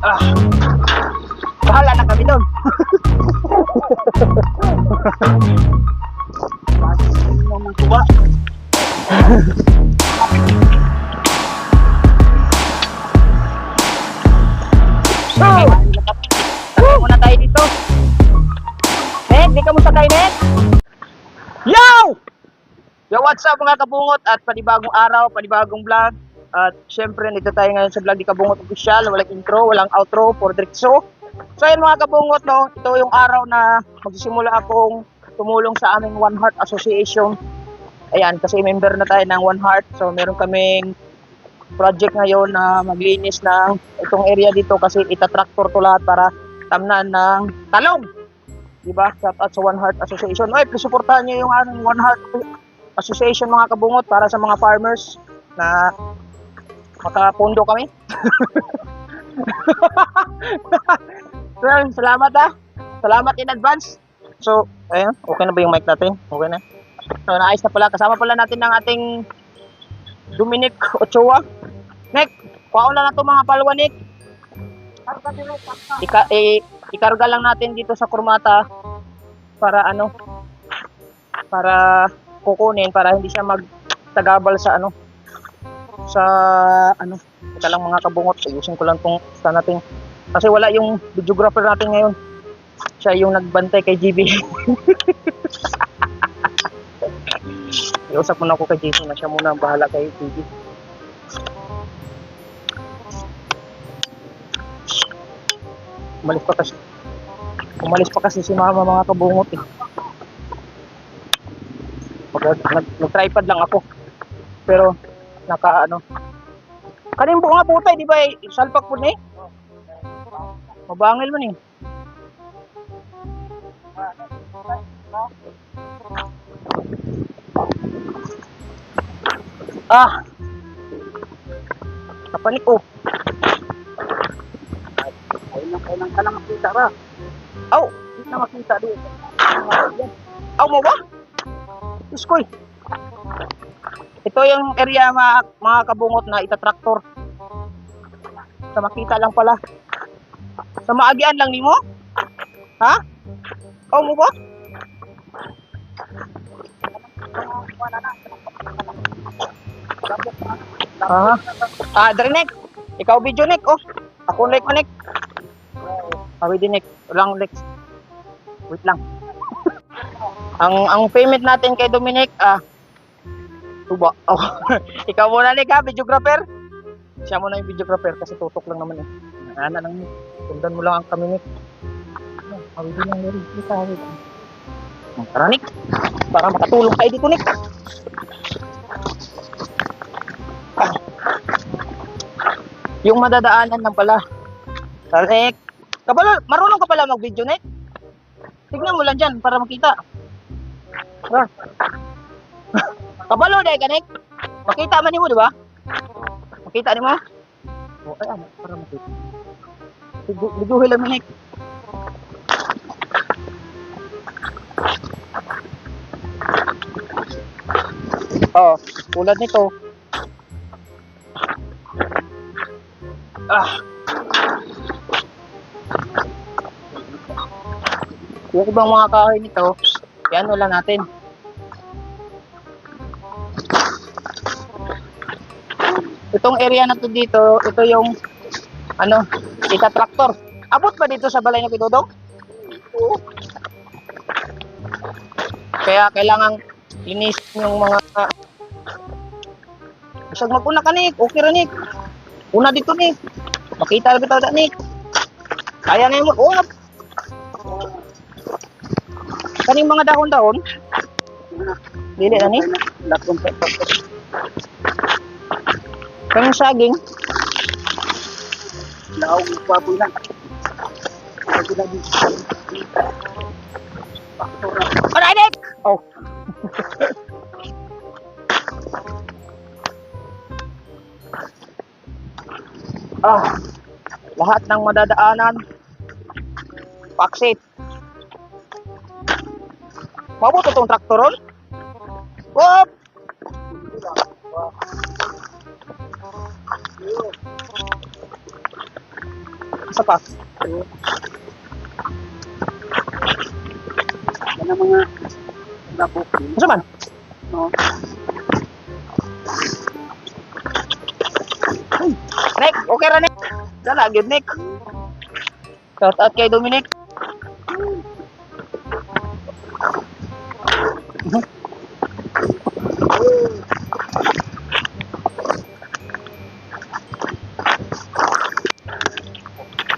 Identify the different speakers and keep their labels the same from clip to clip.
Speaker 1: Ah, bahala na kami doon. So, sakay muna tayo dito. Nek, di ka mo sakay, Nek? Yo! Yo, what's up mga kabungot? At panibagong araw, panibagong vlog. At syempre, nito tayo ngayon sa vlog ni Kabungot Official. Walang intro, walang outro, for diretso. So yun mga kabungot, no? Ito yung araw na magsisimula akong tumulong sa aming One Heart Association. Ayan, kasi member na tayo ng One Heart. So meron kaming project ngayon na maglinis ng itong area dito kasi itatraktor to lahat para tamnan ng talong. Diba? Shout out sa One Heart Association. Oy, please supportahan nyo yung aming One Heart Association mga kabungot para sa mga farmers na makapundo kami. Well, salamat Salamat in advance. So, ayun, okay na ba yung mic natin? Okay na. So, naayos na pala. Kasama pala natin ng ating Dominic Ochoa. Nick, kuha na ito mga palwa, Nick. Ikarga lang natin dito sa kurmata para para kukunin, para hindi siya magtagabal sa ika lang mga kabungot. Ayusin ko lang itong natin kasi wala yung videographer natin ngayon, siya yung nagbantay kay GB. Iusap muna ako kay GB na siya muna ang bahala kay GB. Umalis pa kasi si mama mga kabungot eh. Nag-tripod lang ako pero kanin po nga putay, di ba salpak po ni? Mabangil man eh. Kapanik ko. Kailan ka na makita ba? Hindi na makita dito. Mo ba? Iskoy. Ito yung area mga kabungot na itatraktor. Sa makita lang pala. Sa maagian lang nimo? Ha? Mo ba? Drinek. Ikaw video Nick. Ako like Nick. Pwede Nick. Lang Nick. Wait lang. Ang payment natin kay Dominic, tuba. Ikaw muna Nick ha, videographer. Siya muna yung videographer kasi tutok lang naman eh. Nana lang Nick. Tundan mo lang ang kami Nick. Pwede lang Nick. Tara Nick. Para makatulong kayo dito Nick. Yung madadaanan lang pala. Nick. Marunong ka pala mag-video Nick? Tignan mo lang dyan para makita. Kabalo dahil ka Nick? Makita man mo, di ba? Makita mo? Ayan, para makita. Liguhin lang mo Nick. Tulad nito. Yung ibang mga kahoy nito, yan lang natin. Itong area na to dito, ito yung itatraktor. Abot ba dito sa balay na Pitudong? Oo. Kaya kailangan linisin yung mga isag mag-una ka Nick, okay ra Nick. Una dito Nick. Makita lang bitaw da Nick. Kaya ngayon mo, kaning mga dahon-dahon. Dili na Nick. Kanyang saging. Laog papoy lang. Alright Nick! Lahat ng madadaanan paksit. Mabuto itong traktoron? Whoop! isa pa.
Speaker 2: Yan ang mga labok.
Speaker 1: Isa man?
Speaker 2: No?
Speaker 1: Nick, okay ra Nick. Dala, good Nick. Shout out kay Dominic.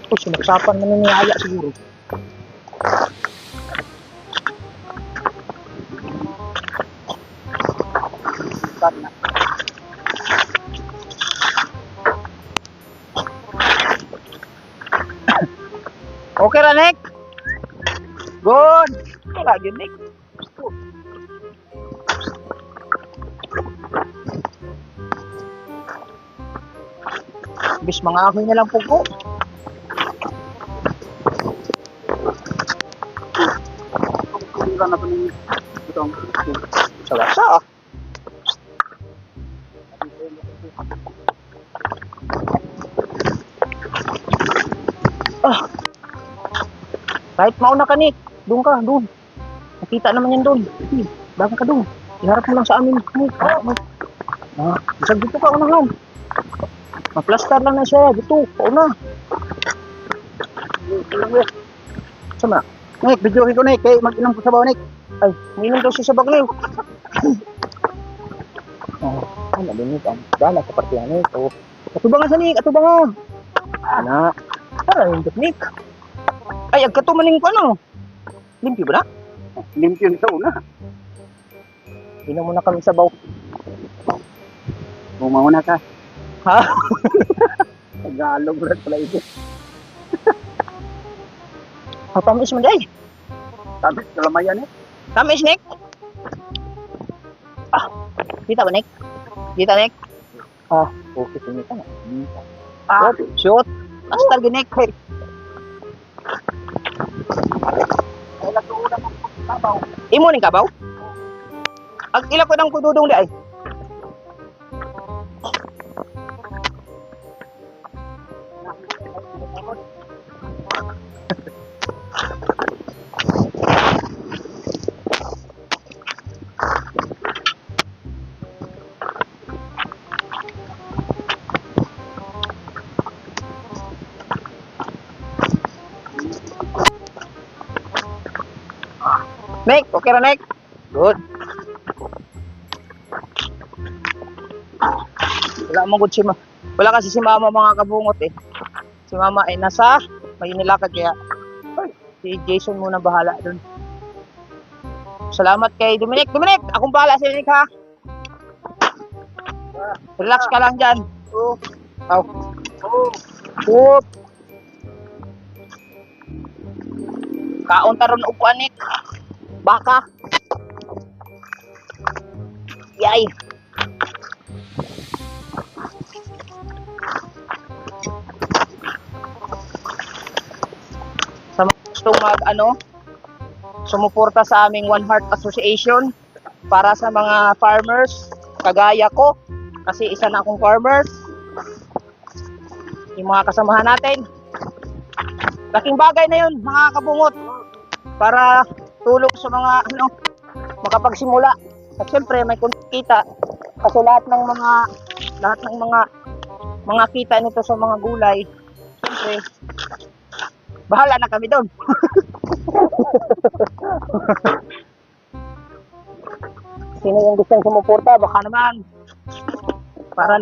Speaker 1: Oh, sinaksapan na ni Aya siguro.
Speaker 2: Sana.
Speaker 1: Okay ra Nick. Good. Wala good Nick. Bis mga ako'y na lang po ko.
Speaker 2: Kung na pa ng itong
Speaker 1: Sa kahit mauna ka Nick, doon ka, doon. Nakita naman yan doon. Baka ka doon. Iharap mo lang sa amin, Nick. Bisag dito ka, unahan. Ma-plaster lang na siya, dito, pauna. Sama.
Speaker 2: Nick, videohin ko Nick, kaya mag-inom ko sabaw Nick.
Speaker 1: Ay, minum daw siya sa baglaw. Ano din Nick, dala sa partiyan Nick. Atubangan sa Nick, atubangan. Ana, para yung Nick. Ay, agkatumaning ko ano? Limpyo ba na?
Speaker 2: Limpyo sa una.
Speaker 1: Inom muna kami sa baw.
Speaker 2: Bumauna ka.
Speaker 1: Ha?
Speaker 2: Tagalog rin pala ito.
Speaker 1: Tamis mo day.
Speaker 2: Sabi, kalamayan eh.
Speaker 1: Tamis, Nick. Kita ba, Nick? Kita, Nick? Okay, sinita na. Shoot. Astar, Nick. Hey.
Speaker 2: Ay, nagtuuna mo sabaw.
Speaker 1: Imo ning kabaw? Ag ila ko nang kududong di ay. Nick, okay ra Nick? Good. Wala mo good si ma. Wala kasi si mama mga kabungot eh. Si mama ay nasa Maynila kaya si Jason muna bahala dun. Salamat kay Dominic. Dominic, akong bahala sa Nick ha. Relax ka lang dyan. Whoop. Kaon taron upuan Nick. Baka. Yay. Sa mga gustong sumuporta sa aming One Heart Association para sa mga farmers kagaya ko kasi isa na akong farmers. Yung mga kasamahan natin. Laking bagay na yun mga kabungot para tulong sa mga makapagsimula. At syempre may kita kasi lahat ng mga kita nito sa mga gulay. Syempre bahala na kami doon. Sino yung gustong sumuporta baka naman para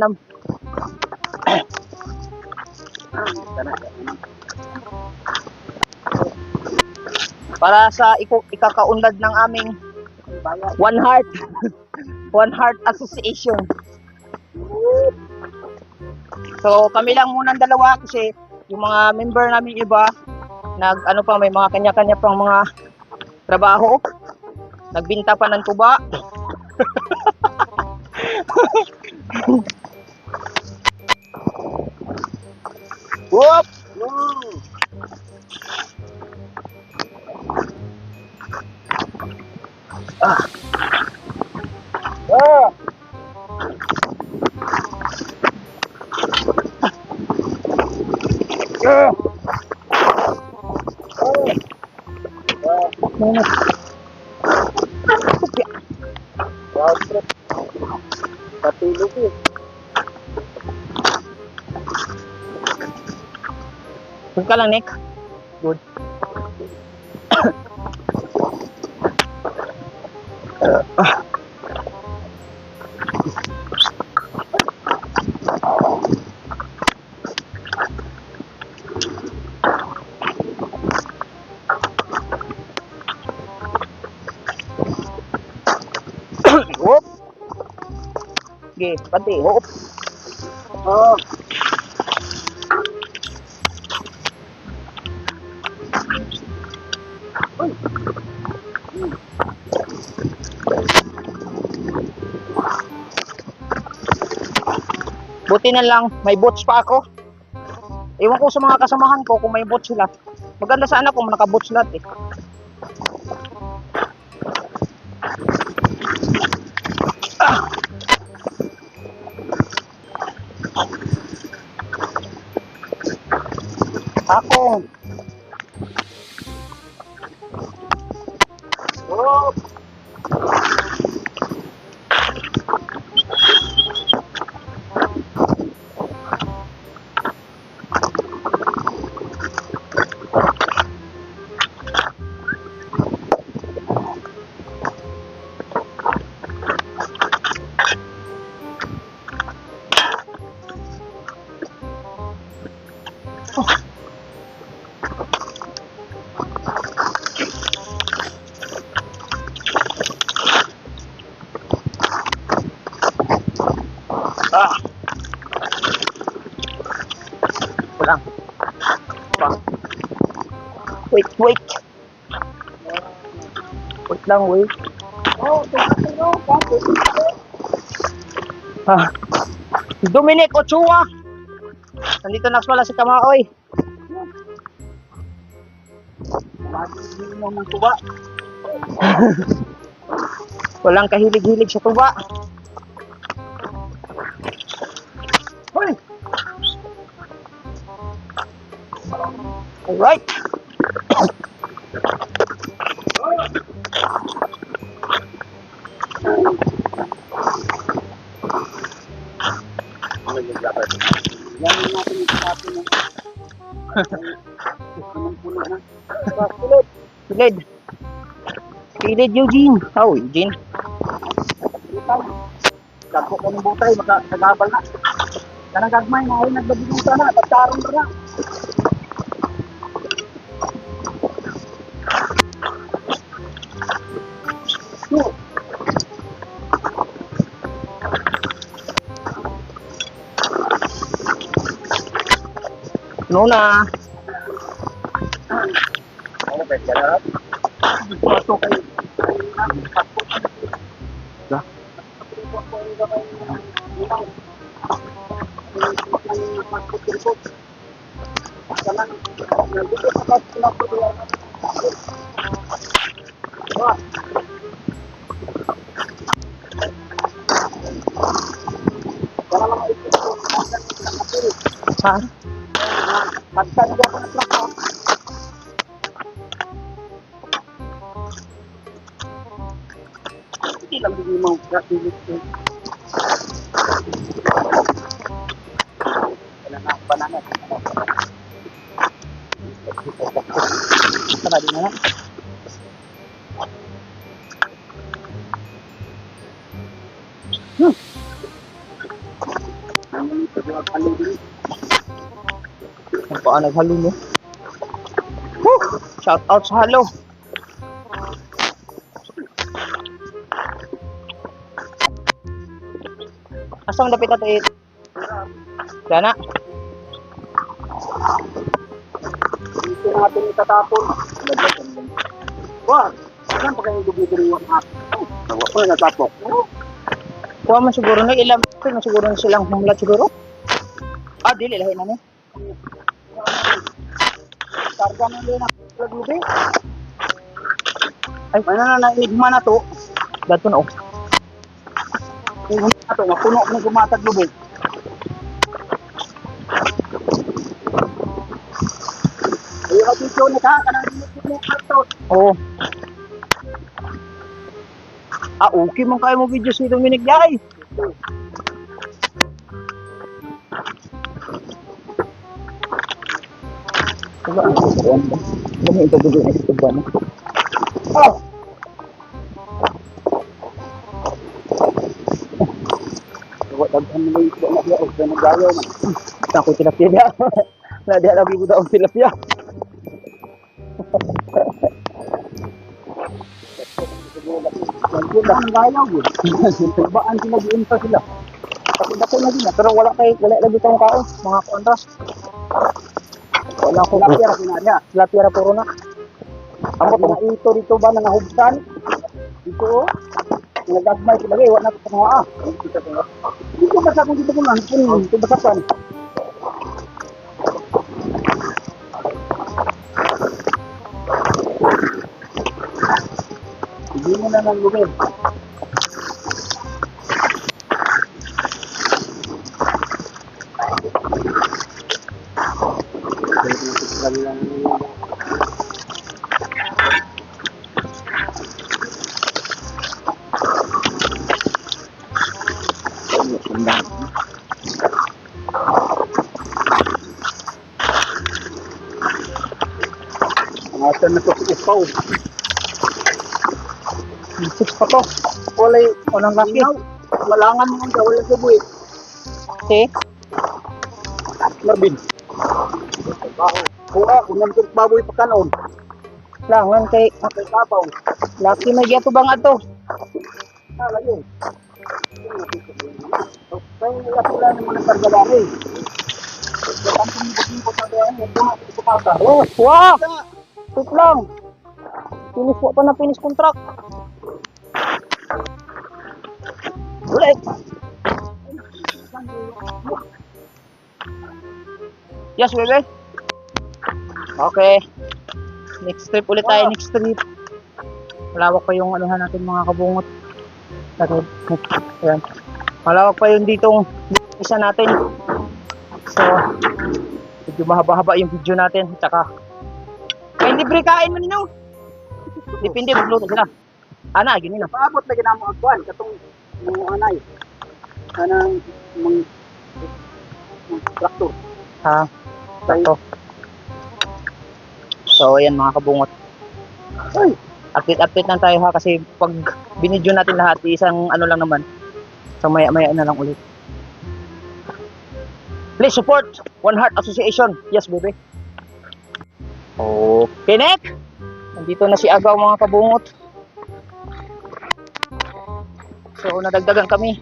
Speaker 1: para sa ikakaunlad ng aming One Heart One Heart Association. So kami lang muna dalawa kasi yung mga member namin iba may mga kanya-kanya pang mga trabaho. Nagbinta pa ng tuba. Whoop! Manat. Kupya.
Speaker 2: Round trip. Patulog eh.
Speaker 1: Huwag ka lang, Nick. Good. Hop. Okay, pati, hop.
Speaker 2: Oh.
Speaker 1: Buti na lang, may boots pa ako. Ewan ko sa mga kasamahan ko kung may boots sila. Maganda sana kung naka-boots lahat eh. Ah! Ako.
Speaker 2: Oh.
Speaker 1: Ah. Pulang. Pa. Wait. Wait lang, wait.
Speaker 2: Oh,
Speaker 1: Ah. Dominic Ochoa. Nandito na pala si Kamaoy.
Speaker 2: hindi mo ng tuba.
Speaker 1: Walang kahilig-hilig sa tuba.
Speaker 2: Hoy!
Speaker 1: Alright.
Speaker 2: Yan natin yung sabi ng puno na.
Speaker 1: Pilid. Pilid, Eugene. Oh, Eugene.
Speaker 2: Butay. Dagko ko ng butay, magkagabal na. Kanang gagmay na ay nagbabigong sana, pagkaroon na.
Speaker 1: No na.
Speaker 2: Ako, bet ka na. Ito kayo.
Speaker 1: Ha?
Speaker 2: Hindi lang hindi mo gratulit ko. Wala na akong banana.
Speaker 1: Tara din na. Ang paa naghalo mo. Woo! Shout out sa halo. Asam dapit ato it? Sana.
Speaker 2: Dito natin itatapon. Wah! Saan pa kayo dugidiri yung akin? Nawa ko natapok.
Speaker 1: Kuha man siguro na ilang man siguro na silang humulat siguro. Ah, dili lahi na ni.
Speaker 2: Karga na din ang laglubi.
Speaker 1: Ay,
Speaker 2: May nananaigma na to.
Speaker 1: dato na oh.
Speaker 2: Igma na to. Mapuno ng gumatag lubi. Ay, habisyo na ka. Kanang dinit mo ato.
Speaker 1: Oo. Okay man kayo mo video si Dominic Jai. Diba? Ano ito video na ito ba? Oh!
Speaker 2: Huwag daghan mo yung isda na diya. Huwag na nagayaw na.
Speaker 1: Ako tilapia niya. Nadi lagi ko daw tilapia.
Speaker 2: Yan lang ang gayaw yun. Baan sila giunta sila. Kasi dako na din.
Speaker 1: Pero wala lagi tayong kao, mga kontras. Wala ko
Speaker 2: Tilapia ra kinarya.
Speaker 1: tilapia ra puro na.
Speaker 2: Ang mga ito dito ba na nahubsan? Dito oh. Nagagmay sila gay. Wala na ito mga ah. Dito basa kung dito ko lang. Dito basa pa. Hindi mo na nang lumin. Ang asan na ito si Upaw.
Speaker 1: Six pa to. Walay unang laki.
Speaker 2: Malangan mo ang gawal sa buhay.
Speaker 1: Okay.
Speaker 2: Marvin. Kuha, kung naman baboy pa kanon.
Speaker 1: Langan kay
Speaker 2: Kay kapaw.
Speaker 1: laki na giya to bang ato.
Speaker 2: Lagi. Kaya wala naman ang kargadari. Ang pinipot na kaya yung mga pinipumasa.
Speaker 1: Oh, wow! Ito lang. Finish po pa na finish contract. Ulit. Yes, bebe. Okay. Next trip ulit tayo, next trip. Malawak pa yung anuhan natin mga kabungot. Ayan. Malawak pa yung ditong isa natin. So, medyo mahaba-haba yung video natin. Tsaka, may libre kain mo ninyo. Depende, magluto sila. Ana, gini na.
Speaker 2: Paabot na ginamo ang kwan. Katong mga anay. Kanang mga traktor.
Speaker 1: Ha? Ito. So, ayan mga kabungot.
Speaker 2: Ay!
Speaker 1: Update lang tayo ha kasi pag binidyo natin lahat, isang ano lang naman. So, maya-maya na lang ulit. Please support One Heart Association. Yes, baby. Okay, Nick. Nandito na si Agaw mga kabungot. So, nadagdagan kami.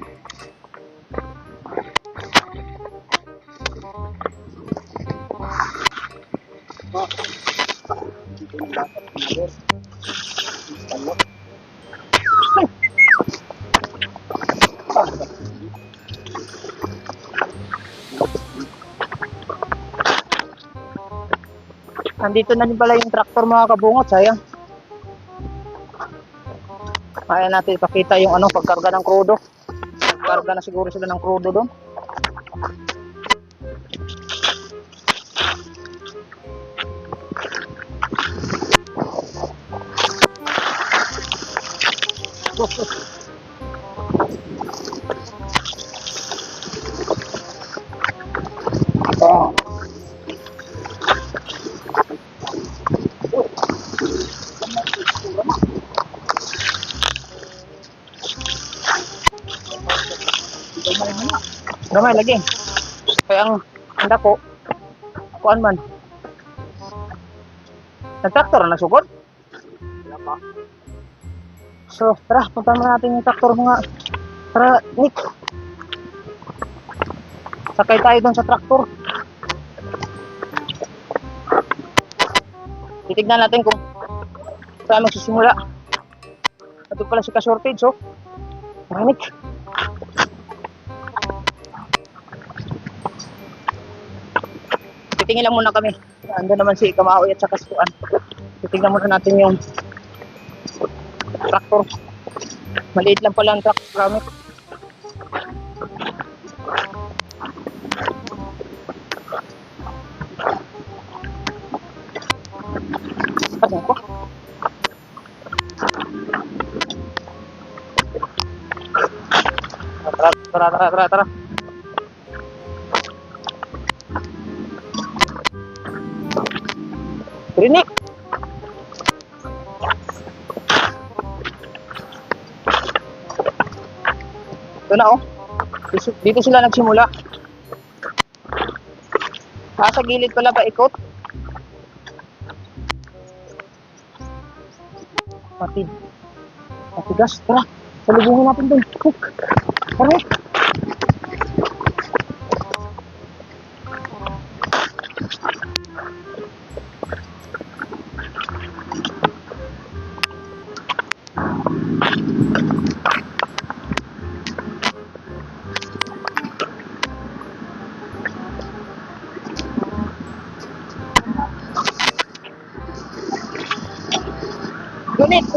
Speaker 1: Nandito na din pala yung tractor mga kabungot, sayang. Kaya natin ipakita yung ano, pagkarga ng krudo. Pagkarga na siguro sila ng krudo doon.
Speaker 2: Ah.
Speaker 1: Gamay lagi. Kaya ang handa ko, kuan man. Nag-tractor na sugod.
Speaker 2: Wala pa.
Speaker 1: So, tara, punta na natin yung tractor mga. Tara, Nick. Sakay tayo doon sa tractor. Titignan natin kung saan magsisimula. Ito pala si ka-shortage, oh. Tara, Nick. Titingin lang muna kami. Ando naman si Kamaoy at saka si Tuan. Titingnan muna natin yung tractor. Maliit lang pala ang tractor gamit. Ano ko? Tara. Rinik! Ito na oh. Dito sila nagsimula. Sa gilid pala ba ikot? Matigas. Tara, salubungin natin dun. Tara.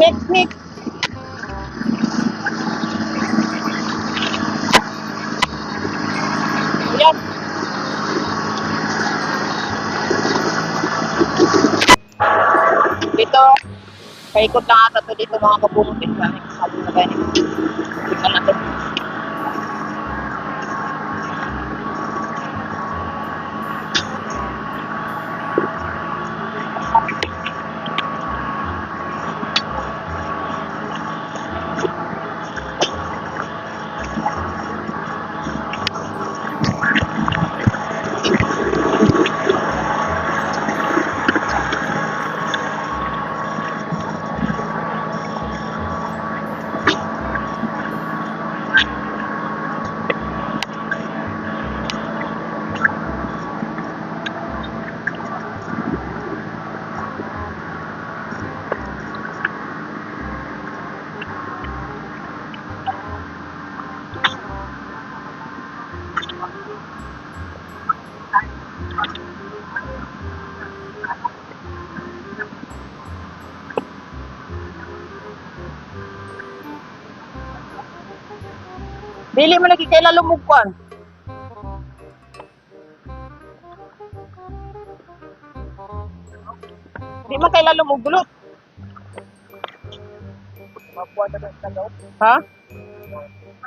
Speaker 1: Nick. Ayan. Dito, paikot lang ata to dito mga kabungot. Sabi na ganyan. Tingnan natin. Dili mo lagi kailan lumugpan. Di man kailan lumugulot. Ha?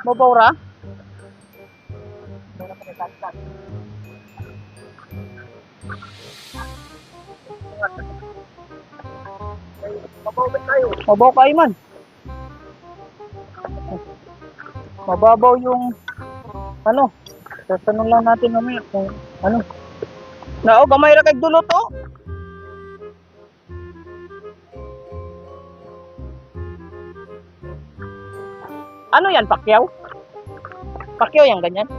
Speaker 1: Mabawra? Mabaw kayo man. Mababaw yung ano. Tatanong lang natin mamaya kung ano. Nao, gamay ra kay dulot oh. Ano yan, pakyaw? Pakyaw yan, ganyan?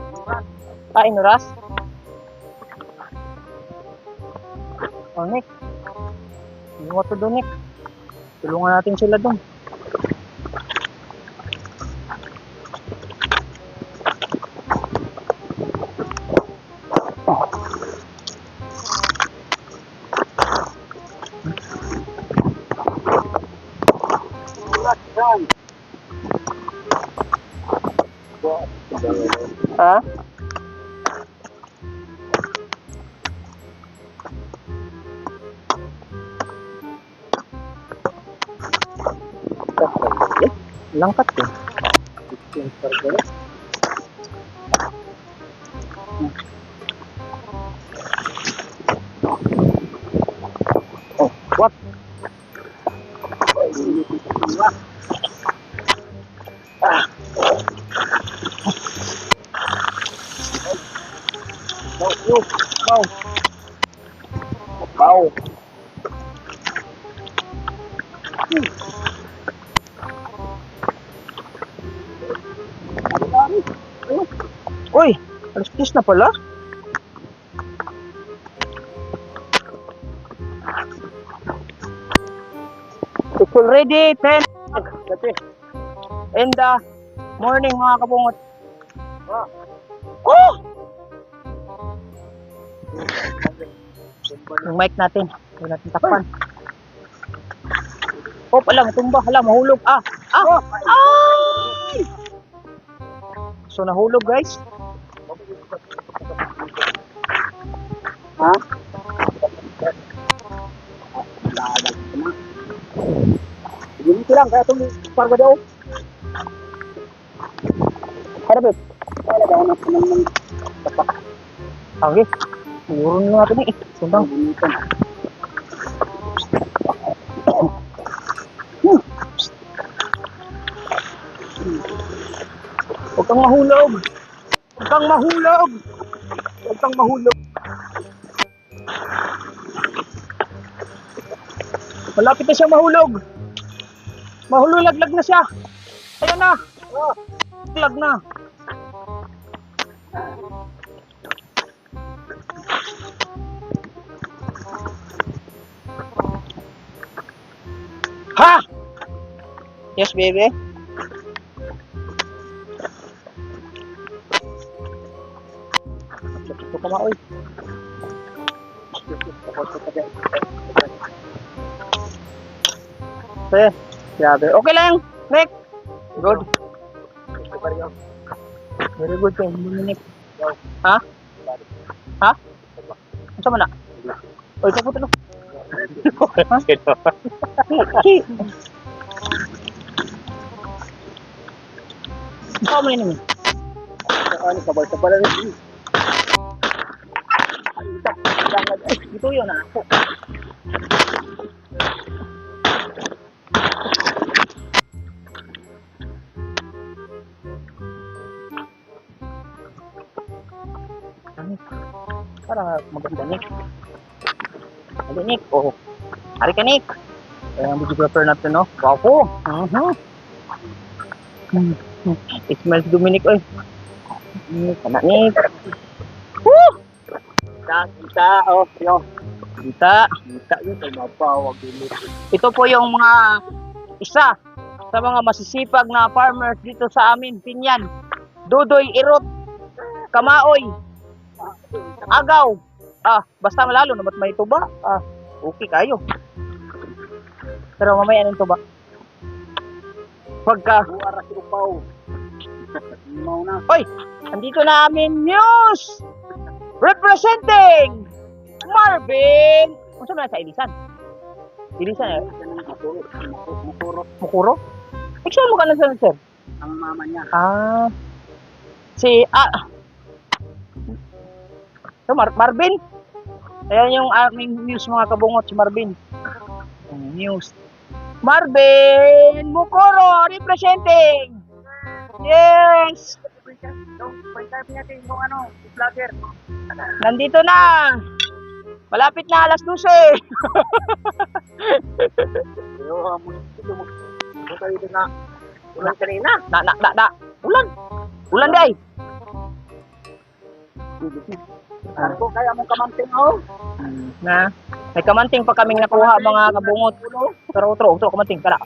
Speaker 1: Inuras? Oh, Nick. Hindi mo ito doon, Nick. Tulungan natin sila doon. Ha? Langkat eh. Oh, what? Wow. Uy, alas 10 na pala. It's already 10 in the morning mga kabungot. Oh! Yung mic natin, huwag natin takpan. Oh, alam, tumba, alam, mahulog. Ay! So, nahulog, guys. Ha? Ganito lang, kaya itong parga daw. Harapit.
Speaker 2: daw na naman.
Speaker 1: Okay. Siguro na natin eh. Sundang. Huwag kang mahulog. Huwag kang mahulog. Huwag kang mahulog. Malapit na siya mahulog. Mahululaglag na siya. Ayan na. Lag na. Ha! Yes, baby. Ito ka maoy. Grabe. Okay lang, Nick. Good. Very good kay Nick. Ha? Ha? Ano sa mana? Oy, kaputo no. Ha? Ikaw mo yun.
Speaker 2: Ano, sabay-sabay na rin.
Speaker 1: Ito yun ah. Para maganda, Nick. Hali, Nick. Oh. Hari ka, Nick. Ayan ang videographer natin, no? Wow po. It smells Dominic, oy. Nick, Nick. Woo!
Speaker 2: Kita, oh, yo.
Speaker 1: Kita.
Speaker 2: Kita yun, ay mapawag yun.
Speaker 1: Ito po yung mga isa sa mga masisipag na farmers dito sa amin, Pinyan. Dudoy, Irot, Kamaoy, Agaw. Basta malalo na ba't may tuba? Okay kayo. Pero mamaya ng tuba. Pagka...
Speaker 2: Buwara si Upaw. Mau na.
Speaker 1: Oy! Andito na amin news! Representing Marvin! Kung saan na sa Ilisan? Ilisan eh? Mukuro? Saan mo ka na sir?
Speaker 2: Ang mama niya.
Speaker 1: Marvin? Ayan yung aming news mga kabungot, si Marvin. News. Marvin Mukuro representing! Yes! Nandito na! Malapit na alas 12.
Speaker 2: Ulan kanina.
Speaker 1: Ulan. Ulan day.
Speaker 2: Ano kaya mong kamanting, oh?
Speaker 1: Na. May kamanting pa kaming nakuha mga kabungot. Pero utro kamanting kala.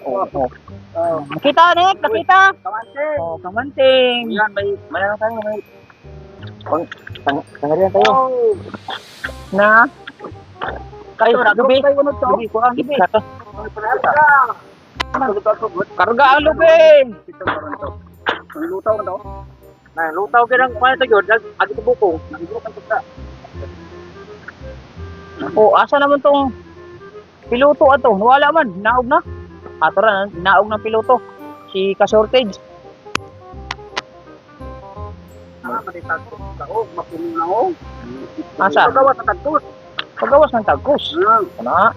Speaker 1: Nakita Nick, nakita.
Speaker 2: Kamanting.
Speaker 1: Kamanting.
Speaker 2: Yan, may ano tayo, may
Speaker 1: Pangarihan tayo. Na. Kayo gabi. Gabi ko ang gabi. Karga ang lubi.
Speaker 2: Ang lutaw na daw. Nah, lutaw kinang kaya to yun, agi ko buko.
Speaker 1: Asa naman tong piloto ato? Wala man, naog na. Ato ra, naog ng piloto. Si ka-shortage.
Speaker 2: Mapunin na ako.
Speaker 1: Asa?
Speaker 2: Pagawas na tagtos.
Speaker 1: Pagawas ng tagkos. Ano?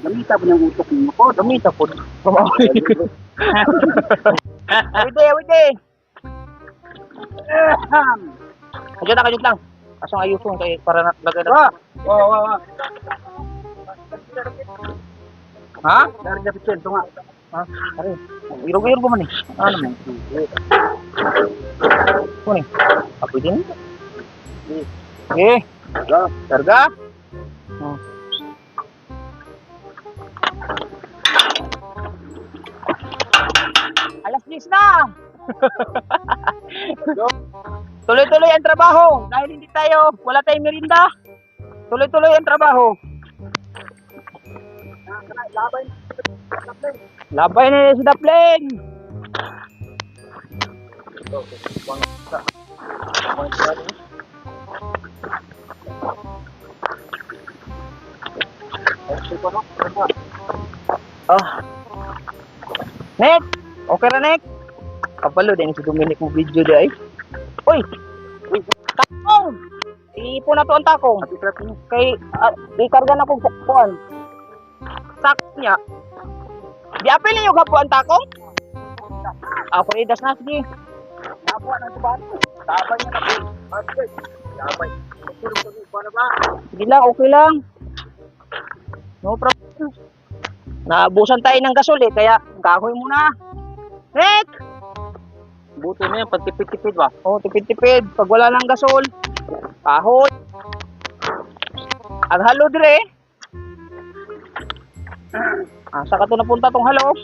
Speaker 2: Gamita po ng utok mo ko.
Speaker 1: Gamita po. Awite. Kajut lang. Asong ayusun kay para lagay na. Ha?
Speaker 2: Dari na pitchen to nga.
Speaker 1: Ari. Irog-irog mo man eh. Ano mo? Kuning. Ako din. Karga. Alas 10 na. Tuloy-tuloy ang trabaho dahil wala tayong merinda. Tuloy-tuloy ang trabaho. Labay na si Dapleng. Nek, okay ra Nek. Kapalo din si Dominic mo video di ay. Uy! Takong! Iipon na to ang takong. Kay, ikarga na kong kuan. Sakto niya. Di apel ninyo gapo ang takong? Ako idas na, sige.
Speaker 2: Nabuha ng tuban. Tabay niya na po. Okay. Tabay.
Speaker 1: Sige lang, okay lang. No problem. Naabusan tayo ng gasol eh, kaya kahoy muna. Nick!
Speaker 2: Buto na yan, pag tipid-tipid ba?
Speaker 1: Oh, tipid-tipid. Pag wala ng gasol, kahoy. Ang halo dire. Saka to napunta tong halo.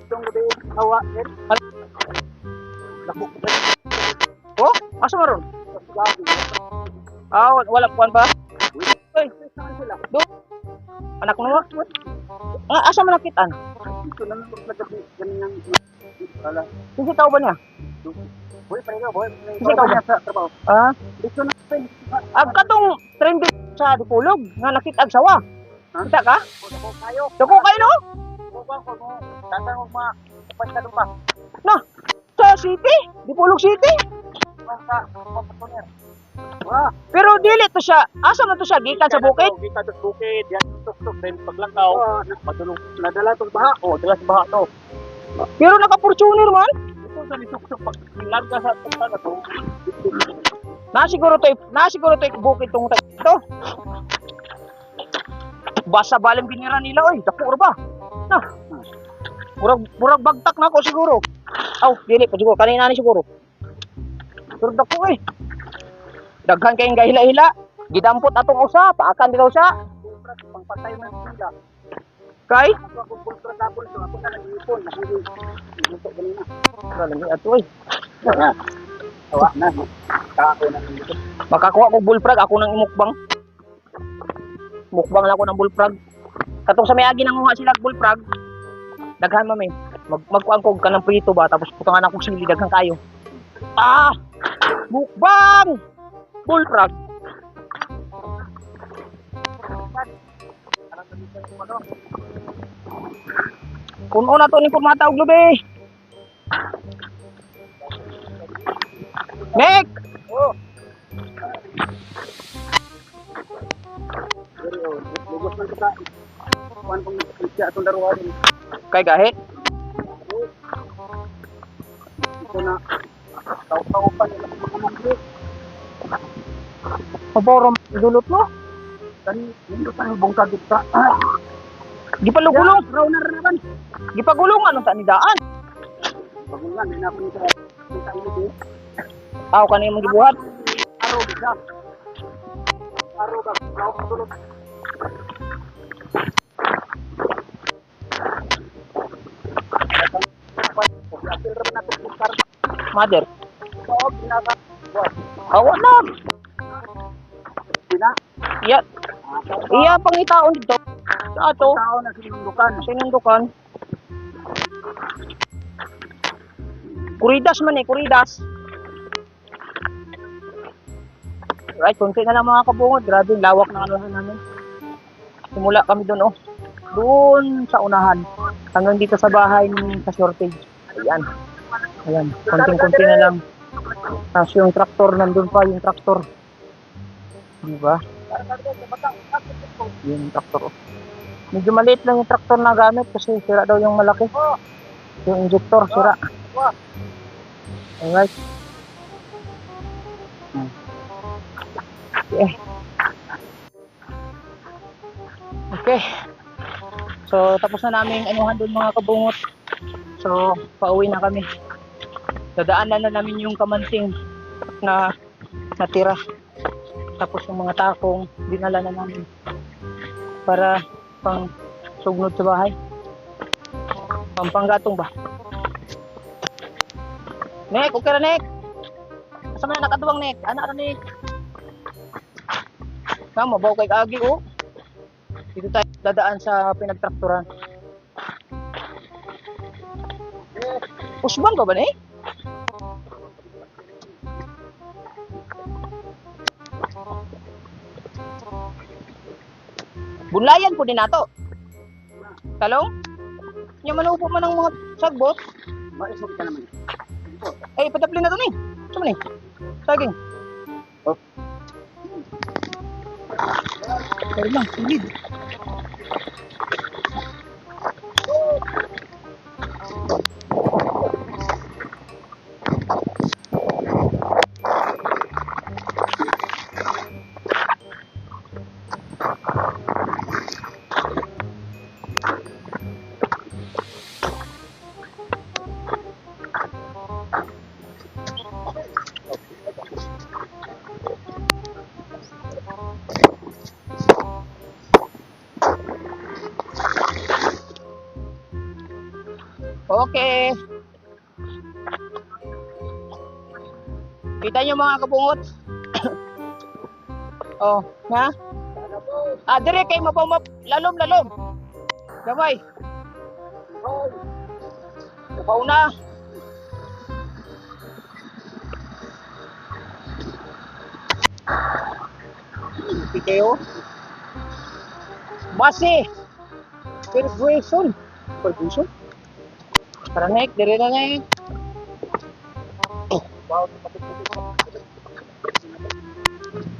Speaker 2: Itong gabi, hawa, yan.
Speaker 1: Oh, asa maron? Wala kuan ba? Uy, do. Anak mo? Asa man nakitaan?
Speaker 2: Ito lang ang gabi, ganyan. Wala.
Speaker 1: Sige tao ba niya?
Speaker 2: Boy, pareho, boy.
Speaker 1: Sige tao ba?
Speaker 2: Sa trabaho. Ito na, boy.
Speaker 1: Katong trending sa Dipolog nga nakitag sawa. Kita ka?
Speaker 2: Kayo.
Speaker 1: Dako kayo no?
Speaker 2: Tatang mo ma, kapag pa.
Speaker 1: Na, sa city? Dipolog City?
Speaker 2: Wah,
Speaker 1: Pero dili to siya. Asa man to siya gikan sa bukid?
Speaker 2: Gikan sa bukid, yan tuk-tuk din paglakaw. Matulog nadala tong baha. Oh, dala sa baha to.
Speaker 1: Pero naka-fortuner man.
Speaker 2: Ito sa tuk-tuk pag larga sa tungkal to.
Speaker 1: Nasiguro to bukid tong to. Basa balim binira nila oy, dako ba? Na. Murag bagtak na ako siguro. Aw, dili pa siguro kanina ni siguro. Pero dako eh. Daghan kayong gahila-hila. Gidampot atong usa, paakan dito usa.
Speaker 2: Pangpatay man sila.
Speaker 1: Kay,
Speaker 2: Ako bultra dabol to, ako na nag-ipon, nakuli. Ito ganina.
Speaker 1: kalami ato eh.
Speaker 2: Tawa na. Kako na dito.
Speaker 1: Makakuha ko bullfrog, ako nang imukbang. Mukbang lang ako ng bullfrog. Katong sa may agi nanguha sila og bullfrog. Daghan mami. Magkuan ko kanang prito ba tapos putangan ako sili daghan kayo. Mukbang! Bullfrog. Puno na to ni pumata og lubi. Nick!
Speaker 2: Oh. Lugos man kita. Kuan kong nagkakisya atong daruhan.
Speaker 1: Kay gahe.
Speaker 2: Ito na. Tau-tau pa nila mga mangklik.
Speaker 1: Paborom dulot mo.
Speaker 2: Kani, hindi pa yung bongkag kita.
Speaker 1: Gipalugulong.
Speaker 2: Raw na rin naman.
Speaker 1: Gipagulong ano sa nidaan.
Speaker 2: Pagungan, hinapin sa kita ini.
Speaker 1: Aw kanay mong gibuhat.
Speaker 2: Araw bisa. Araw ka. Araw ka tulog. Apil rin natin yung karma.
Speaker 1: Mother.
Speaker 2: Oo, ginaka.
Speaker 1: Awa na.
Speaker 2: Sina.
Speaker 1: Iya pangitaon dito. Sa ato.
Speaker 2: Tao na sinundukan.
Speaker 1: Sinundukan. Kuridas man eh, kuridas. Right, konti na lang mga kabungod. Grabe, lawak ng anuhan namin. Simula kami doon, oh. Doon sa unahan. Hanggang dito sa bahay ni sa shortage. Ayan. Ayan, konting-konti na lang. Tapos yung traktor, nandun pa yung traktor. Diba? Yung traktor, oh. Medyo maliit lang yung traktor na gamit kasi sira daw yung malaki. Yung injector, sira. Alright. Okay. So, tapos na namin anuhan doon mga kabungot. So, pauwi na kami. Dadaanan na namin yung kamanting na natira. Tapos yung mga takong dinala na namin para pang sugnod sa bahay. Pampanggatong ba? Nek, okay na Nek. Asa man nakaduwang Nek? Anak na Nek. Kamo, bawa kay kaagi oh. Dito tayo dadaan sa pinagtrakturan. Usbang ka ba Nek? Bunlayan po din nato. Talong? Nya manupo man ang mga sagbot.
Speaker 2: Maisok ka naman.
Speaker 1: Ay, pataplin na to ni. Saan ni? Saging.
Speaker 2: Oh.
Speaker 1: Pero lang, silid. Okay. Kita nyo mga kabungot. Oh, ha? Dire kay mapamap lalom. Gamay. Upaw na. Video. Basi. Persuasion. Tara naik, dire na naik.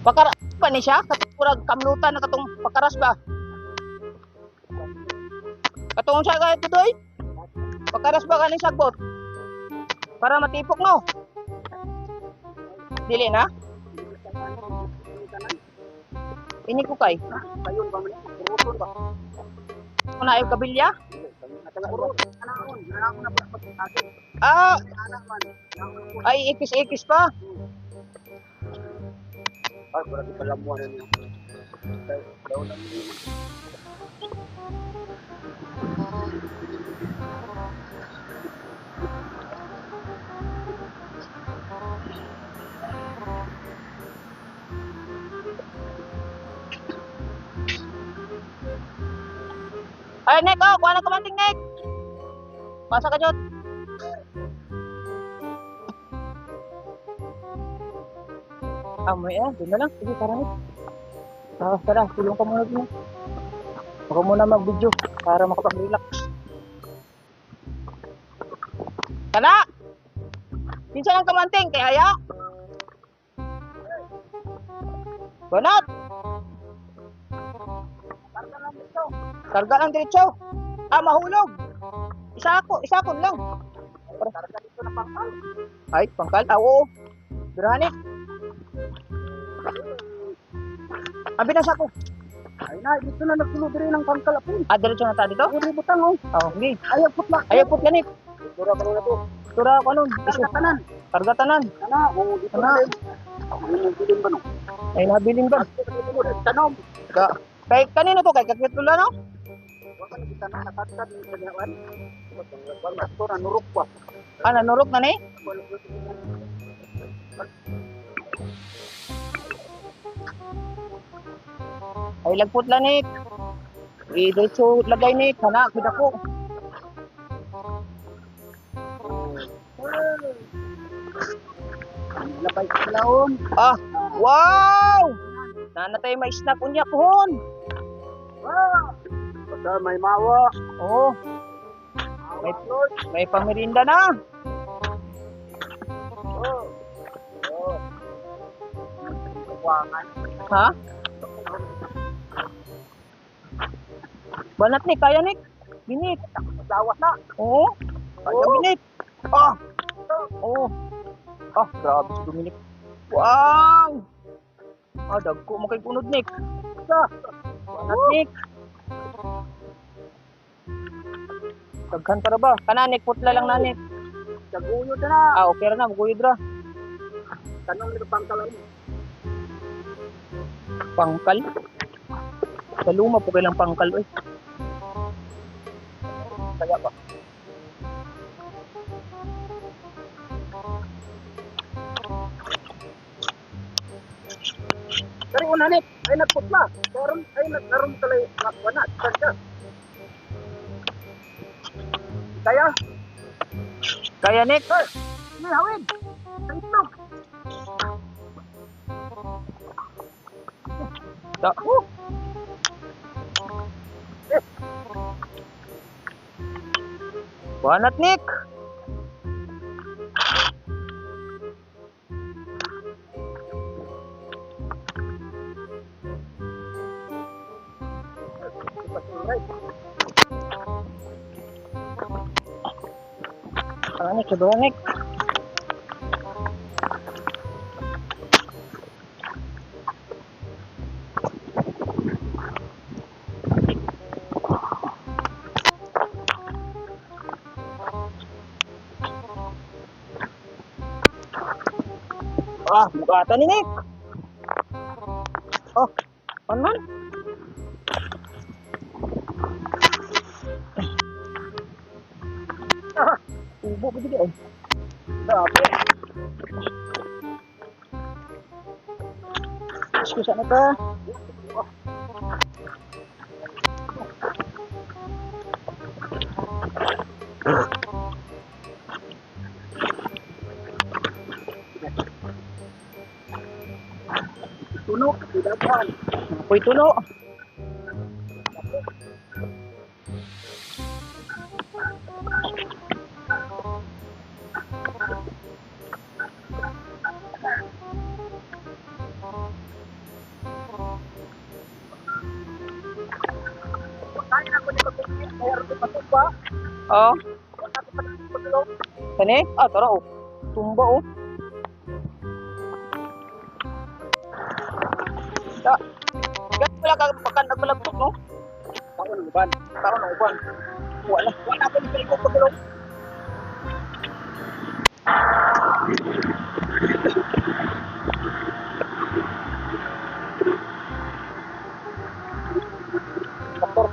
Speaker 1: Pakara pa ni siya, katong kamlutan na katong pakaras ba? Katong siya kahit doy. Pakaras ba kaning sagbot? Para matipok no. Dili na? Ini ko kay.
Speaker 2: Kayon ba man? Kuruson ba?
Speaker 1: Kuna ay kabilya?
Speaker 2: Ah,
Speaker 1: Ay ikis-ikis pa.
Speaker 2: ay para di palamuan niya. Daw lang niya.
Speaker 1: Ay, Nick, oh, kuha na kumanting, Nick. Pasa ka, Jot. Amoy, doon na lang. Sige, tara, Nick. Tara, tulong ka muna dun. Huwag ka muna mag-video para makapag-relax. Tara! Pinsan ang kamanting, kaya haya. Banat! Karga lang diretso. Mahulog. Isa ako lang.
Speaker 2: Karga dito na pangkal.
Speaker 1: Ay, pangkal. Oo. Durahanit. Binasa ko.
Speaker 2: Ay na, dito na nagsulod rin ng pangkal apin.
Speaker 1: Diretso na tayo dito?
Speaker 2: Uri butang oh.
Speaker 1: Okay.
Speaker 2: Ayaw putla.
Speaker 1: Ayaw po ganit.
Speaker 2: Dura ka na to.
Speaker 1: Tura ako nun.
Speaker 2: Karga tanan.
Speaker 1: Karga tanan.
Speaker 2: Ana, oh dito
Speaker 1: Ana.
Speaker 2: na. Ang bilin ba no?
Speaker 1: Ay, nabilin ba?
Speaker 2: Tanom.
Speaker 1: Kay kanino to? Kay Kakitula, no?
Speaker 2: Wala na kita na nakatad ni kanyawan. Wala to na nurok pa.
Speaker 1: Nanurok na ni? Ay, lagput lang, Nick. Diretso lagay, Nick. Hana, kita ko.
Speaker 2: Labay sa laon.
Speaker 1: Wow! Nanatay may snack unya pohon.
Speaker 2: Basta may mawa.
Speaker 1: Oh, may pamirinda na. Ha? Banat, Nick. Kaya, Nick. Binit.
Speaker 2: Masawas na.
Speaker 1: Oo. Kaya, binit. Oo. Grabe si Dominic. Wow! Dagko mo kay kunod, Nick. Banat, Nick. Daghan para ba? Kana, Nick. Putla lang na, Nick.
Speaker 2: Daguyod na.
Speaker 1: Okay ra na. Maguyod ra.
Speaker 2: Tanong nito pangkalan.
Speaker 1: Pangkal? Sa luma po kailang pangkal, eh. Kaya ba?
Speaker 2: Dari unanik ay nagputla. Karon ay nagkaroon talay nakwana. Kaya. Kaya,
Speaker 1: Kaya, Nick.
Speaker 2: ni hawid. Ang itlog.
Speaker 1: Banat, Nick. Baranik, baranik. Ah, bukatan ni Nick. Oh, ano man? Ah, ubo pa dito. Grabe. Excuse na ka.
Speaker 2: Tuno, tidak kan.
Speaker 1: Apoy tulo.
Speaker 2: Kaya ako dito kung mayroon ko pa.
Speaker 1: Oh,
Speaker 2: Wala ko pa dito patulong.
Speaker 1: kani? Ah, tara oh. Tumba oh. Da. Gan wala ka pakan nagbalagtok no?
Speaker 2: Ako ng uban.
Speaker 1: Tao na uban.
Speaker 2: Wala ko dito ko patulong.
Speaker 1: Motor.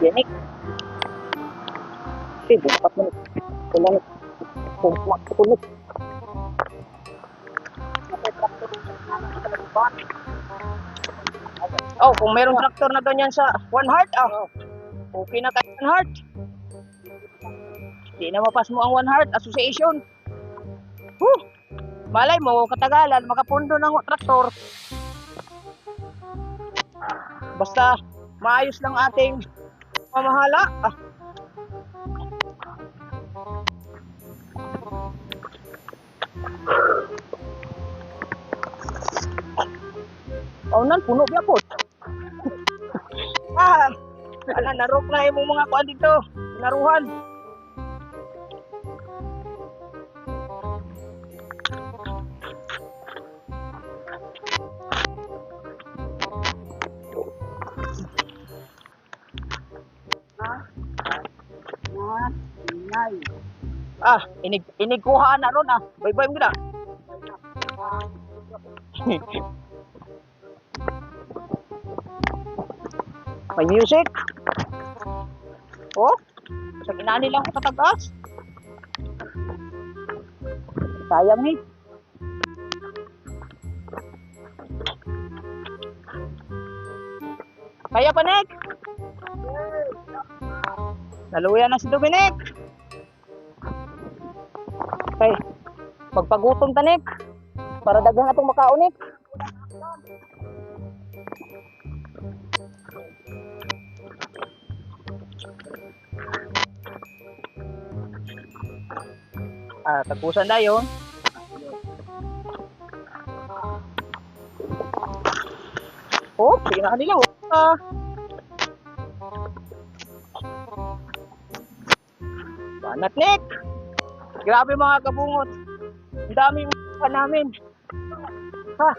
Speaker 1: Yanik. Eh, 4 menit. Kulang. Kumpulak ketulog. Oh, kung meron traktor na ganyan sa One Heart, okay na tayo One Heart. Di na mapas mo ang One Heart Association. Malay mo, katagalan, makapundo ng traktor. Basta, maayos lang ating pamahala. Oh, nan puno biya po. Ala narok na yung mga kuan dito. Naruhan. Inig kuhaan na ron Bye-bye mo na. May music. Oh, sa ginani lang ko katagas. Sayang eh. Kaya pa, Nick? Naluya na si Dominic. Okay, magpagutom ta, Nick. Para dagang atong makaon, Nick. Tapusan tayo. Oh, sige na kanila. Banat, Nick. Grabe mga kabungot. Ang daming pa namin. Ha?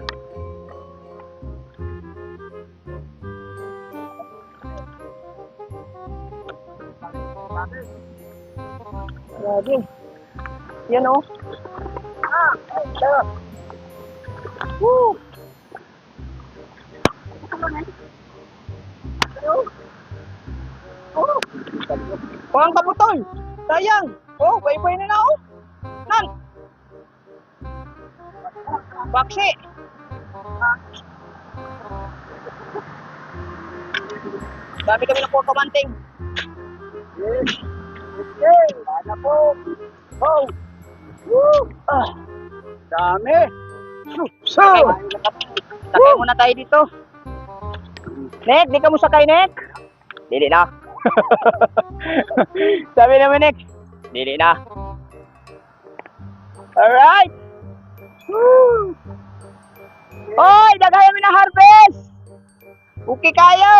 Speaker 1: Grabe. Yan oh. Woo! Kuang kabutol. Sayang. Oh, bye-bye na oh. Nan. Baksi. Dami kami nakuha kamanting.
Speaker 2: Yes. Okay. Sana po. Oh. Woo. Dami.
Speaker 1: So, sakay muna tayo dito. Nek, di ka mo sakay, Nek? Dili na. Sabi naman, Nek. Dili na. Alright. Woo! Oy, dagaya mi na harvest. Okay kayo.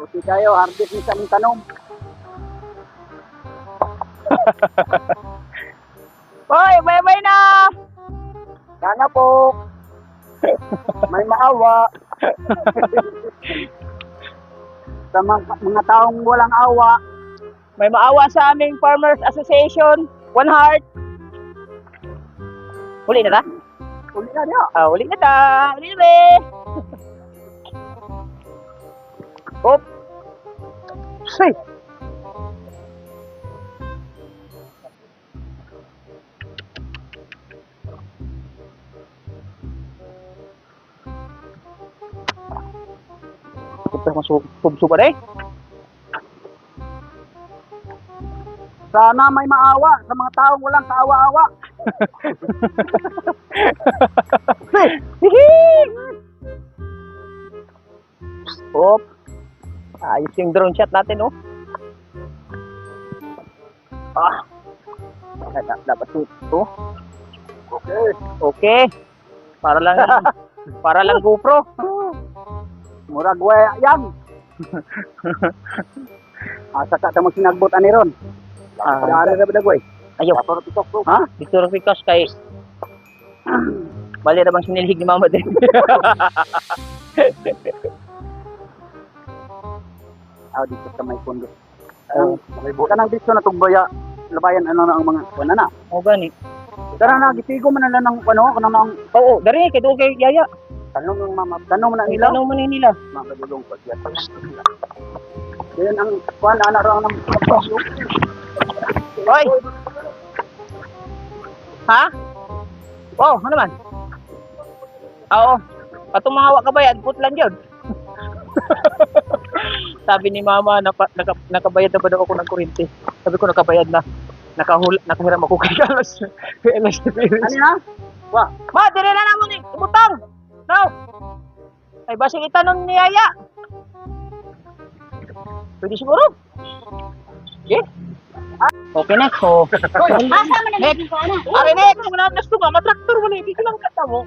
Speaker 2: Okay kayo, harvest ni sa aming tanom.
Speaker 1: Oy, bye-bye na.
Speaker 2: Sana po. May maawa. Sa mga taong walang awa.
Speaker 1: May maawa sa aming Farmers Association. One heart. Uli na ta?
Speaker 2: Uli na niya.
Speaker 1: Uli na ta. Uli na be. Hop. Say. Kita masuk sub-sub eh.
Speaker 2: Sana may maawa sa mga taong walang kaawa-awa.
Speaker 1: Hop. Ayos yung drone shot natin, oh. Dapat ito.
Speaker 2: Okay.
Speaker 1: Okay. Para lang GoPro.
Speaker 2: Murag waya yan. Asa ka mo sinagbot ani ron. Ano na ba dagoy?
Speaker 1: Ayaw.
Speaker 2: Ha?
Speaker 1: Dito rin because kay bali na bang sinilhig ni mama din.
Speaker 2: Dito sa may kondo. Kanang dito na tugbaya. Labayan ano na ang mga kuan na.
Speaker 1: O gani.
Speaker 2: Tara na gitigo man na ng ano kanang
Speaker 1: Oo, dari kay kay Yaya.
Speaker 2: tanong ng mama. Tanong man na nila.
Speaker 1: Tanong man nila.
Speaker 2: Magadulong pag yan. Yan ang kuan ana ra ng
Speaker 1: Hoy. Ha? Oh, ano man? Oo. Atong mga wakabayad, putlan yun. Sabi ni mama, nakabayad na ba daw ako ng kuryente? Sabi ko, nakabayad na. Nakahiram ako kay Carlos.
Speaker 2: Ano na? Wa.
Speaker 1: Ma, dire na naman eh. Ibutang. No. Ay, basing itanong ni Yaya. Pwede siguro? Okay? Okay, next. So,
Speaker 3: Asa man
Speaker 1: next.
Speaker 3: naging ko ano?
Speaker 1: Ari, next. Kung nanas to nga, matraktor mo na. Hindi ko lang kata mo.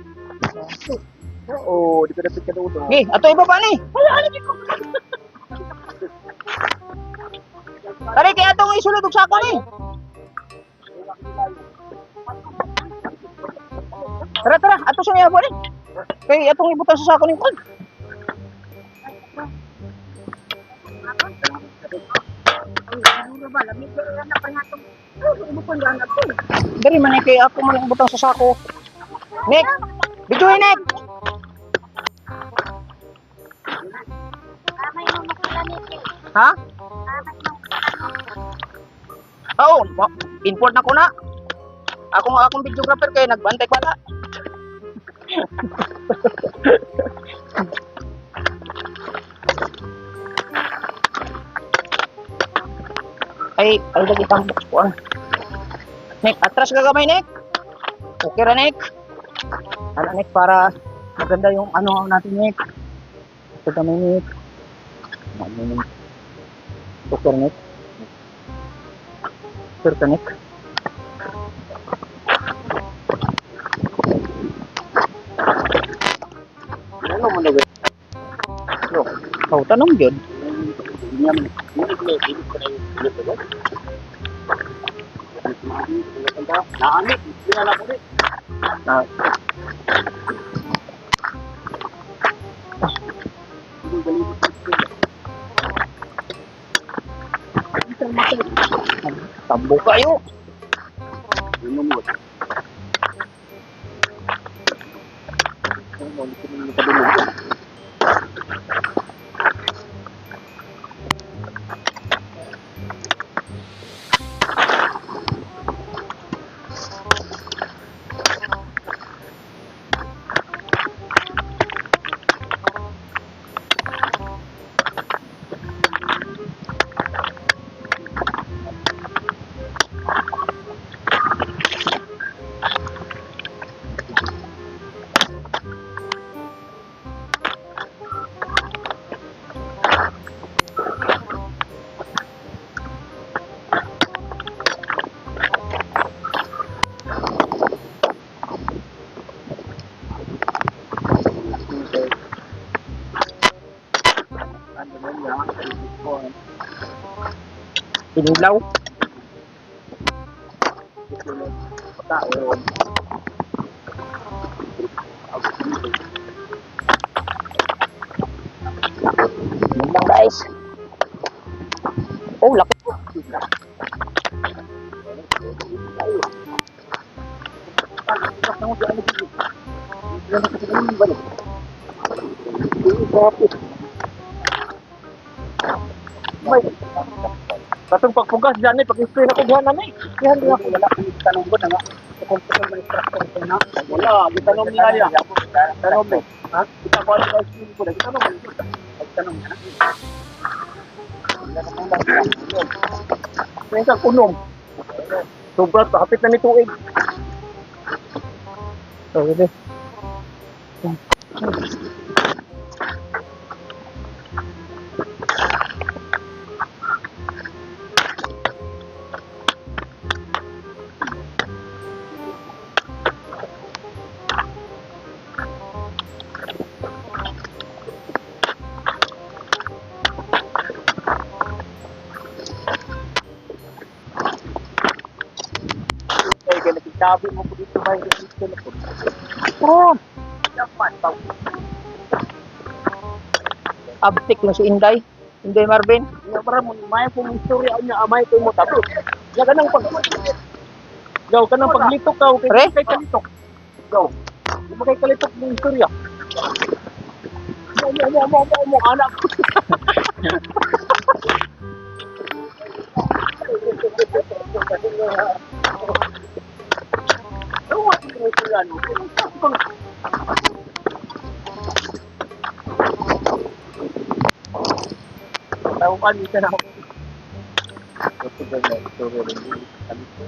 Speaker 2: Oo, di ka dapat ka doon.
Speaker 1: Okay, ato iba pa ni. Wala, ano ko. Tari, kaya itong isulod og sako ni. Tara, ato siya niya po ni. Kaya itong ibutan sa sako ni Kwan. Dari man kay ako man ibutang sa sako. Nek. Bituin nek. Ha? Oo, import na ko na. Akong videographer kay nagbantay pala. ay lagi tambok ko. Nek, atras ka kamay, Nek. Okay ra, Nek. Ano, Nek, para maganda yung ano natin, Nek. Ito kami, Nek. Okay, Nek. Sure ka, Nek.
Speaker 2: Ano mo na ba?
Speaker 1: Oh, tanong yun.
Speaker 2: Naamit, sinala ko rin.
Speaker 1: Tambo kayo.
Speaker 2: Ano mo?
Speaker 1: Pinilaw.
Speaker 2: Pagkaon.
Speaker 1: Yun lang guys. Oh, laki.
Speaker 2: May katong pagpugas dyan eh, pag-spray na ko dyan na eh. Yan din ako, wala kang tanong ko na nga. Kung may instructor ko na. Wala, gitanong niya niya. Tanong mo. Ha? Kita ko ang spray ko na. Gitanong mo. Gitanong niya na. May isang kunom. Sobra, hapit na ni tuig.
Speaker 1: So, ito.
Speaker 2: Kaya kaya nagsasabi mo po dito ba yung system ko?
Speaker 1: Oh,
Speaker 2: Dapat pa.
Speaker 1: abtik na si Inday. Inday Marvin.
Speaker 2: Nga para mo, may pong istorya niya, amay ko mo tapos. Nga ka nang pag... Gaw ka nang paglitok ka, okay
Speaker 1: Re?
Speaker 2: kay kalitok. Gaw. Di ba kay kalitok ng istorya? Mo, anak ko. Ano nga yung istorya no? Tahu kan bisa nak. Betul betul betul betul.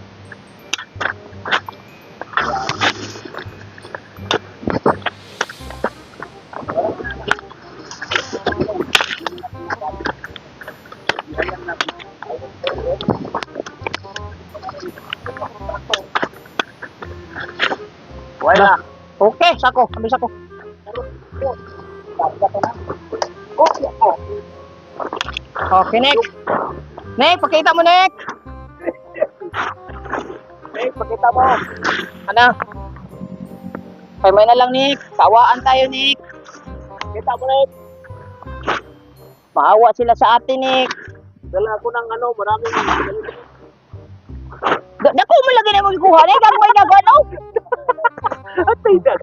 Speaker 2: Wala.
Speaker 1: Okay, sako. Ambil sako. Okay, Nick. Nick, pakita mo, Nick.
Speaker 2: Pakita mo.
Speaker 1: Ano? Kay may na lang, Nick. Sawaan tayo, Nick.
Speaker 2: Kita mo rin.
Speaker 1: Maawa sila sa atin, Nick.
Speaker 2: Dala ko ng ano, maraming
Speaker 1: Dako mo lagi na magkuha, Nick. Gagmay na gano.
Speaker 2: atay dag.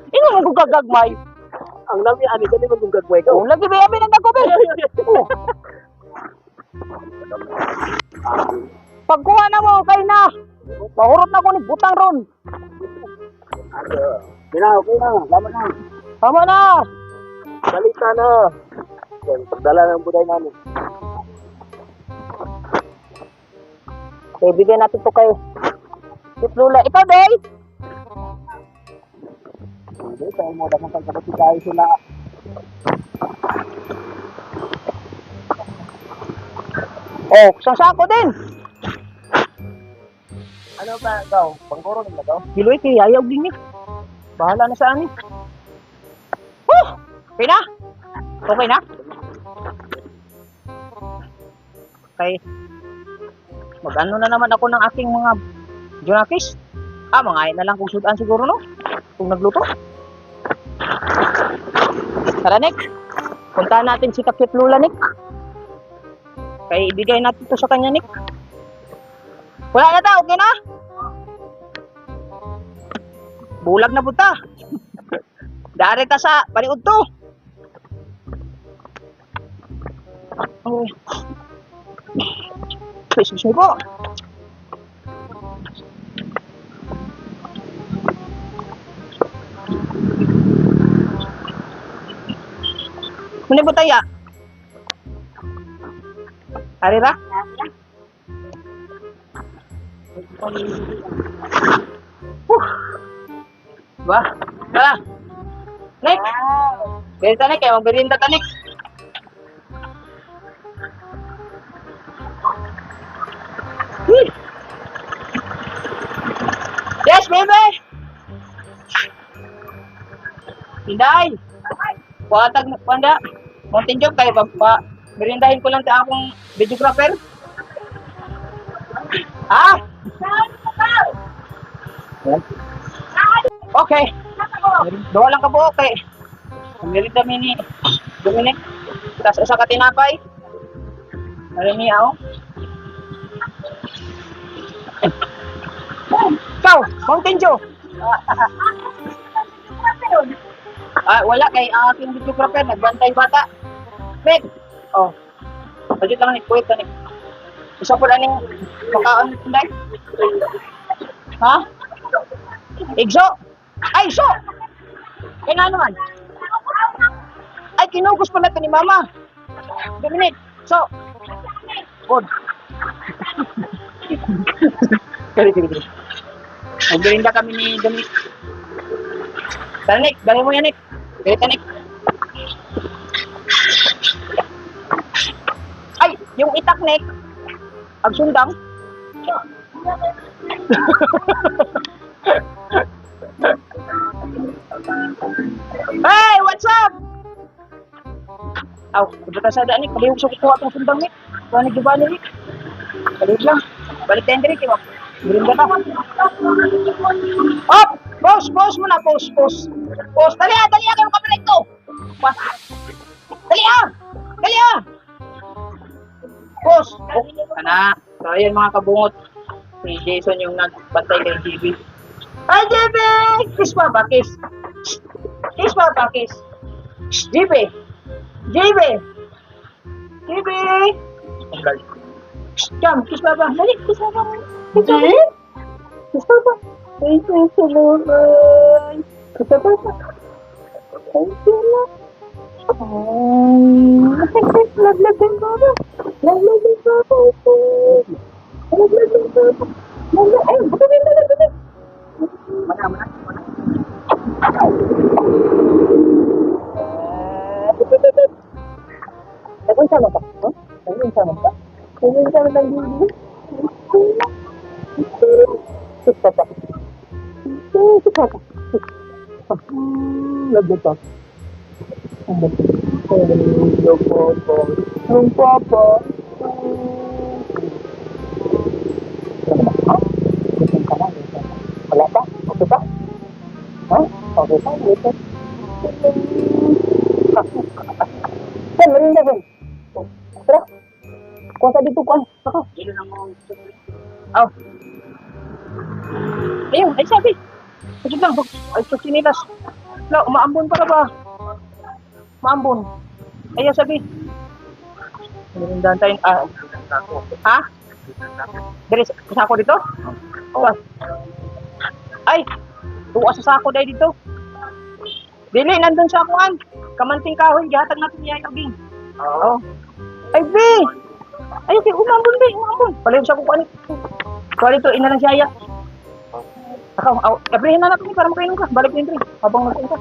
Speaker 1: Ino mo kung gagagmay.
Speaker 2: Ang lami ani gani mo kung gagway ko.
Speaker 1: Oh, lagi ba yabi ng dako, be? Oh. Pagkuha na mo, kay na. Mahurot na ko ni butang ron.
Speaker 2: Okay na, laman na.
Speaker 1: Tama na.
Speaker 2: Salita na. Yan, pagdala ng buday namin.
Speaker 1: Okay, bigyan natin to kay Tip Lula. Ikaw, Day.
Speaker 2: Hindi, tayo mo dapat pagkabati tayo sila.
Speaker 1: Oh, isang sako din.
Speaker 2: Ano ba daw? Pangkoro na daw?
Speaker 1: Giloy, kay ayaw din ni. Bahala na sa amin. Okay na? Okay na? Okay. Mag-ano na naman ako ng aking mga junakis. Mga ayun na lang kung sudan siguro, no? Kung nagluto. Tara, Nick. Puntahan natin si Kapit Lula, Nick. Kaya ibigay natin to sa kanya, Nick. Wala na ta, okay na? Bulag na punta. Dari ta sa baliud to. Okay. Excuse me po. Muna po tayo. Arira? Ba? Tara. Nick. Ganito, Nick. Kaya magberinda ta, Nick. Yes, baby! Hinday! Kuhatag na, Panda. Mountain Job kayo, merindahin ko lang sa akong videographer. Ah! Yan. Okay. Doon lang ka po, okay. Pamilit kami ni Dominic. Tapos usa ka tinapay. Ano niya, oh? Ikaw, Mountain Dew. Wala kay ang aking videographer, nagbantay bata. Wait. Oh. Budget lang ni wait ni. Isa po lang ning makaon tinday. Ha? Igso. Ay, so. Kaya nga naman. Ay, kinugos pa natin ni Mama. Dominic. So. Good. Kali. Nagberinda kami ni Dominic. Tara, Nick. Dali mo yan, Nick. Dito, Nick. Ay, yung itak, Nick. Agsundang. Hey, what's up? Aw, pupunta sa daan, Nick. Palihog sa kukuha itong sundang, Nick. Panig ba, Nick? Palihog lang. Balik tayo, Nick. Berinda ka. Oh! Post muna, post. Dali kayo kapalit ko. Dali Post. Kana. So, ayan mga kabungot. Si Jason yung nagbantay kay JB. Hi, JB! Kiss pa ba? Kiss. JB! Come, kiss pa ba? Dali, kiss pa ba? Kiss pa ba? Thank you so much. Kiss pa ba? Thank you. Love and baba. Ay, butuhin na. Mana. Nag-unsama ba? Nag-unsama ba? Papa. Love and baba. Ang papa. Gising ka na. Wala pa? Okay pa? Ha? Okay pa? Gising. Sen, merinda, Sen. Tara. Kuha sa dito, kuha. Saka. Aw. Ayun, ay sabi. Pasok lang. Ay, sa sinilas. Wala, umaambon pa ka ba? Maambon. Ayaw sabi. Merendahan tayo. Ha? Dari sa sako dito? Oh. Ay, tuwa sa sako dahil dito. Dili, nandun sa akuan. Kamanting kahoy, gihatag natin niya yung aging. Oo. Ay, B! Ayun, umambon, B. Umambon. Palayo sa kukuan. Kuha dito, ina lang siya. Ako, abrihin na natin para makainom ka. Balik din rin. Habang magkain ka.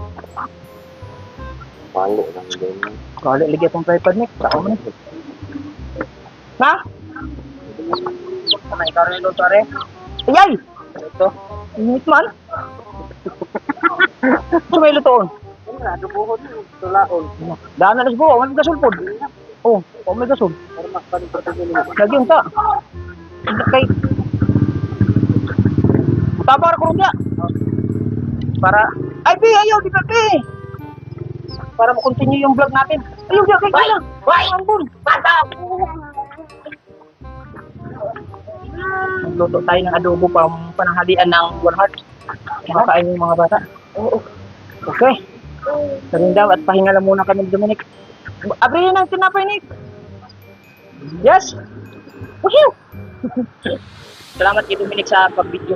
Speaker 2: Palo lang din.
Speaker 1: Kali, ligay pang tripod, Nick. Saka mo, Nick. Ha? Kamay ka rin ito, pare. Ayay! Ito. Init man. Sumay lutoon.
Speaker 2: Dubuhot, tulaon.
Speaker 1: Daan na nas buwa, wala gasulpod. Oh, may gasol. Lagyan ta. Kay tabar ko niya. Para ay bi ayaw di kape. Para mo-continue yung vlog natin. Ayaw di kay kaya. Why? Ambon. Bata. Luto tayo ng adobo pang pananghalian ng One Heart. Makakain yung mga bata. Oo. Okay. Sabihin daw at pahinga lang muna kami ni Dominic. Abrihin ang tinapay, Nick. Yes. Woohoo! Salamat kay Dominic sa pag-video.